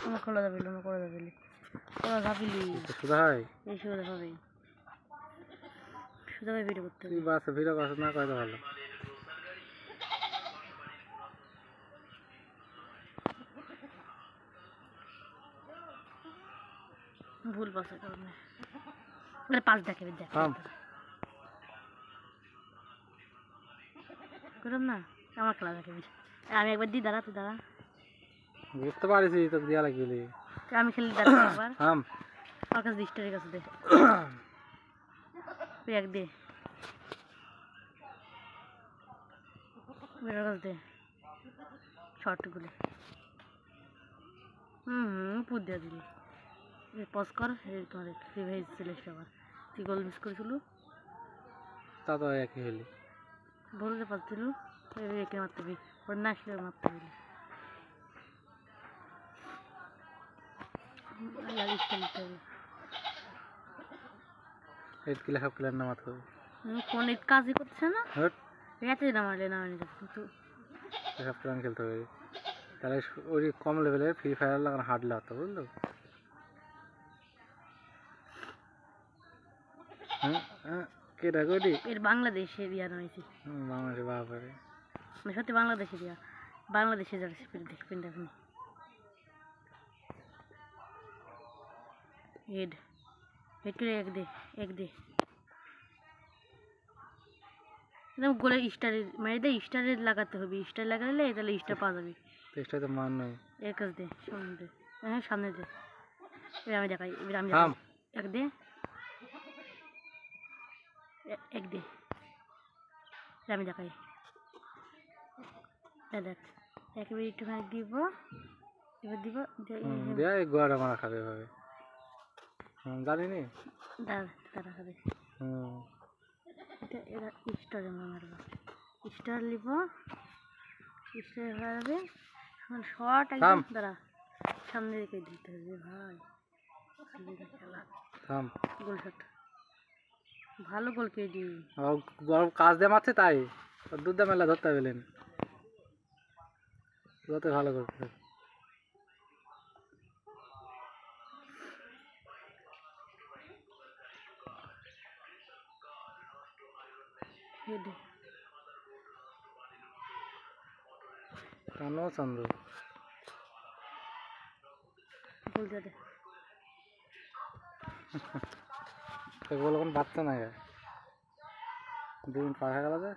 আমার খোলা যাবে না, করা যাবে না, করা যাবে না। সুদা হয় এই সুদা হবে, সুদা ভাই ভিডিও করতে হবে। তুই বাস ভিডিও করছ না, কয়তো ভালো। ভুল পাসের কারণে পাঁচ দেখাবে, দেখ করলাম না, আমার খেলা দেখাবি। আমি একবার দিই, দাঁড়া তুই দাঁড়া, বুঝতে পারিস তোকে দেওয়া লাগবে। আমি খেলি, দাঁড়া একবার আমার কাছে স্টারের কাছে দে, তুই এক দে, মেয়ের কাছে দে শর্টগুলো। পুত দিয়ে দিলি, পজ কর। তোমার রিভাইজ চলে এসে আবার তুই গোল মিস করেছিল, তা তো একই হলি বলতে পারছিল একে মারতে হবে, ওর না আসলে মারতে হবে। ফোন এই কাজই করছে না, এত না মারলে না কিন্তু সব প্ল্যান খেলতে হবে। তাহলে ওই কম লেভেলের ফ্রি ফায়ার লাগানো হার্ডলে হতো, বুঝলো? কেটা কোটি এর বাংলাদেশের ইয়া নয়েছি, বাংলাদেশে বাবারে সত্যি বাংলাদেশের ইয়া, বাংলাদেশে যাচ্ছে দেখবেন আপনি। হেড হেড করে এক দে, এক দে গোলে স্টারের মেরে দে, স্টারের লাগাতে হবে, স্টার লাগালে তাহলে স্টার পাওয়া যাবে। চেষ্টা তো মান নয়, এর কাছে দে, সামনে দে, হ্যাঁ সামনে দে, এবার আমি দেখাই, এবার আমি এক দে, এক দে, আমি দেখাই, দেখ একেবারে একটুখানি দিব, এবার দিব গোয়াটা মারা খাবে ভাবে, জানি নি তারা খাবে। এটা এরা স্টারে মারবো, স্টার নিব, স্টার হয়ে যাবে শর্ট একদম। দাঁড়া সামনে রেখে দিতে হবে ভাই, খেলা গোল শট, ভালো গোল কে দিই, কাজ দিয়ে মারছে তাই দুধ দিয়ে মেলা ধরতে পেলেন, যত ভালো করতে। কানো চন্দ্র বলতে দে বাচ্চা না, 2 মিনিট পার হয়ে গেল যে।